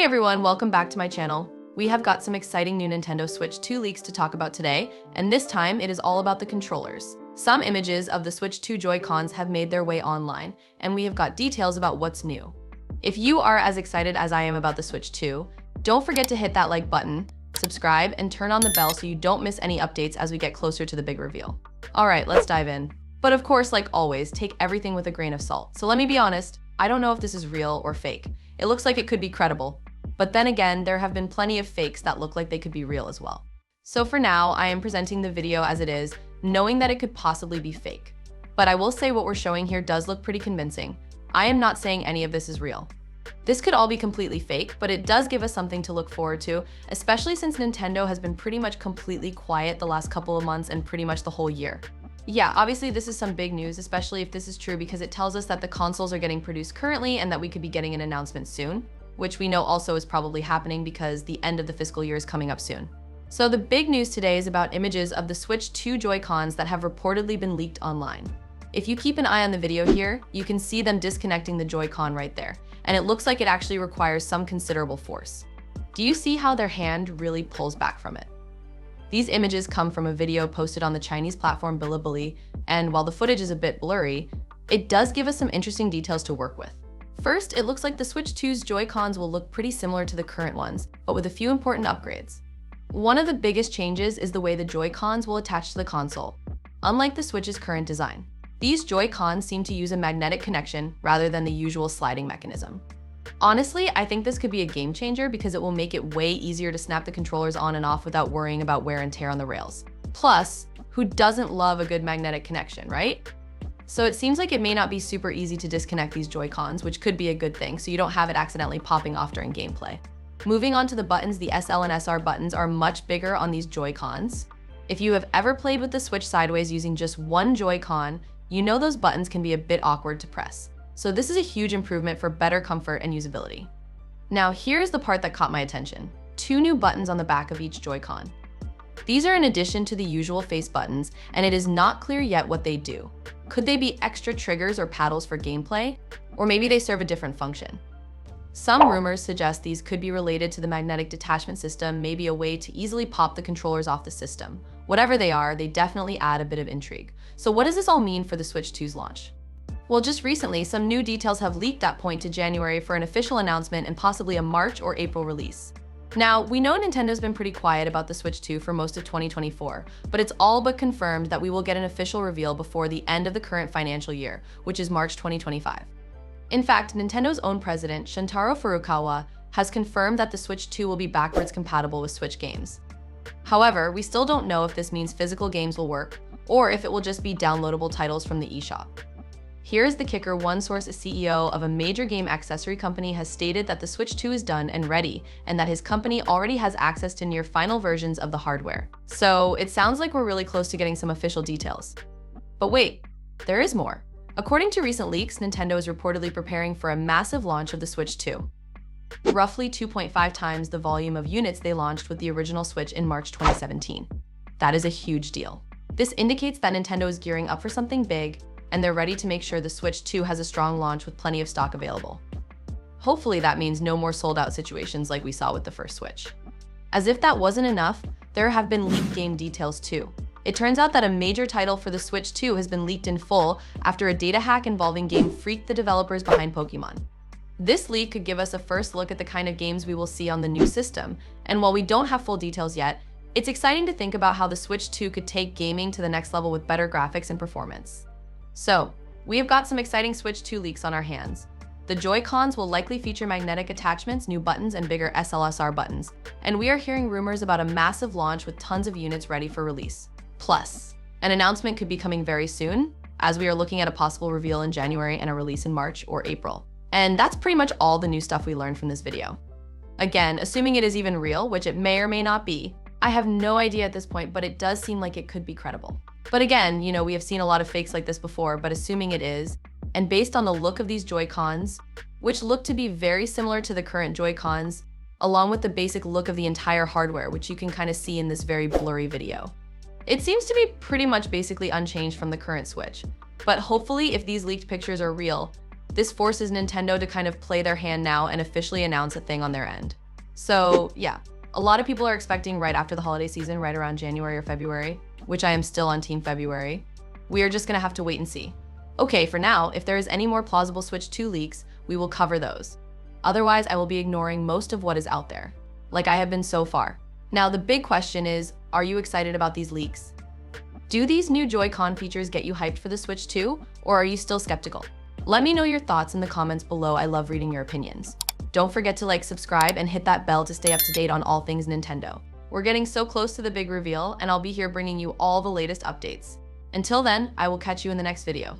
Hey everyone, welcome back to my channel. We have got some exciting new Nintendo Switch 2 leaks to talk about today, and this time it is all about the controllers. Some images of the Switch 2 Joy-Cons have made their way online, and we have got details about what's new. If you are as excited as I am about the Switch 2, don't forget to hit that like button, subscribe, and turn on the bell so you don't miss any updates as we get closer to the big reveal. Alright, let's dive in. But of course, like always, take everything with a grain of salt. So let me be honest, I don't know if this is real or fake. It looks like it could be credible. But then again, there have been plenty of fakes that look like they could be real as well. So for now, I am presenting the video as it is, knowing that it could possibly be fake. But I will say what we're showing here does look pretty convincing. I am not saying any of this is real. This could all be completely fake, but it does give us something to look forward to, especially since Nintendo has been pretty much completely quiet the last couple of months and pretty much the whole year. Yeah, obviously this is some big news, especially if this is true because it tells us that the consoles are getting produced currently and that we could be getting an announcement soon, which we know also is probably happening because the end of the fiscal year is coming up soon. So the big news today is about images of the Switch 2 Joy-Cons that have reportedly been leaked online. If you keep an eye on the video here, you can see them disconnecting the Joy-Con right there, and it looks like it actually requires some considerable force. Do you see how their hand really pulls back from it? These images come from a video posted on the Chinese platform Bilibili, and while the footage is a bit blurry, it does give us some interesting details to work with. First, it looks like the Switch 2's Joy-Cons will look pretty similar to the current ones, but with a few important upgrades. One of the biggest changes is the way the Joy-Cons will attach to the console, unlike the Switch's current design. These Joy-Cons seem to use a magnetic connection rather than the usual sliding mechanism. Honestly, I think this could be a game changer because it will make it way easier to snap the controllers on and off without worrying about wear and tear on the rails. Plus, who doesn't love a good magnetic connection, right? So it seems like it may not be super easy to disconnect these Joy-Cons, which could be a good thing, so you don't have it accidentally popping off during gameplay. Moving on to the buttons, the SL and SR buttons are much bigger on these Joy-Cons. If you have ever played with the Switch sideways using just one Joy-Con, you know those buttons can be a bit awkward to press. So this is a huge improvement for better comfort and usability. Now here's the part that caught my attention. 2 new buttons on the back of each Joy-Con. These are in addition to the usual face buttons, and it is not clear yet what they do. Could they be extra triggers or paddles for gameplay? Or maybe they serve a different function. Some rumors suggest these could be related to the magnetic detachment system, maybe a way to easily pop the controllers off the system. Whatever they are, they definitely add a bit of intrigue. So what does this all mean for the Switch 2's launch? Well, just recently, some new details have leaked that point to January for an official announcement and possibly a March or April release. Now, we know Nintendo's been pretty quiet about the Switch 2 for most of 2024, but it's all but confirmed that we will get an official reveal before the end of the current financial year, which is March 2025. In fact, Nintendo's own president, Shuntaro Furukawa, has confirmed that the Switch 2 will be backwards compatible with Switch games. However, we still don't know if this means physical games will work, or if it will just be downloadable titles from the eShop. Here's the kicker: one source, a CEO of a major game accessory company, has stated that the Switch 2 is done and ready, and that his company already has access to near final versions of the hardware. So it sounds like we're really close to getting some official details. But wait, there is more. According to recent leaks, Nintendo is reportedly preparing for a massive launch of the Switch 2. Roughly 2.5 times the volume of units they launched with the original Switch in March 2017. That is a huge deal. This indicates that Nintendo is gearing up for something big, and they're ready to make sure the Switch 2 has a strong launch with plenty of stock available. Hopefully that means no more sold-out situations like we saw with the first Switch. As if that wasn't enough, there have been leaked game details too. It turns out that a major title for the Switch 2 has been leaked in full after a data hack involving Game Freak, the developers behind Pokémon. This leak could give us a first look at the kind of games we will see on the new system, and while we don't have full details yet, it's exciting to think about how the Switch 2 could take gaming to the next level with better graphics and performance. So, we have got some exciting Switch 2 leaks on our hands. The Joy-Cons will likely feature magnetic attachments, new buttons, and bigger SLSR buttons, and we are hearing rumors about a massive launch with tons of units ready for release. Plus, an announcement could be coming very soon, as we are looking at a possible reveal in January and a release in March or April. And that's pretty much all the new stuff we learned from this video. Again, assuming it is even real, which it may or may not be, I have no idea at this point, but it does seem like it could be credible. But again, we have seen a lot of fakes like this before, but assuming it is, and based on the look of these Joy-Cons, which look to be very similar to the current Joy-Cons, along with the basic look of the entire hardware, which you can kind of see in this very blurry video. It seems to be pretty much basically unchanged from the current Switch. But hopefully, if these leaked pictures are real, This forces Nintendo to kind of play their hand now and officially announce a thing on their end. So yeah, a lot of people are expecting right after the holiday season, right around January or February, which I am still on Team February. We are just gonna have to wait and see. Okay, for now, if there is any more plausible Switch 2 leaks, we will cover those. Otherwise, I will be ignoring most of what is out there, like I have been so far. Now, the big question is, are you excited about these leaks? Do these new Joy-Con features get you hyped for the Switch 2, or are you still skeptical? Let me know your thoughts in the comments below. I love reading your opinions. Don't forget to like, subscribe, and hit that bell to stay up to date on all things Nintendo. We're getting so close to the big reveal, and I'll be here bringing you all the latest updates. Until then, I will catch you in the next video.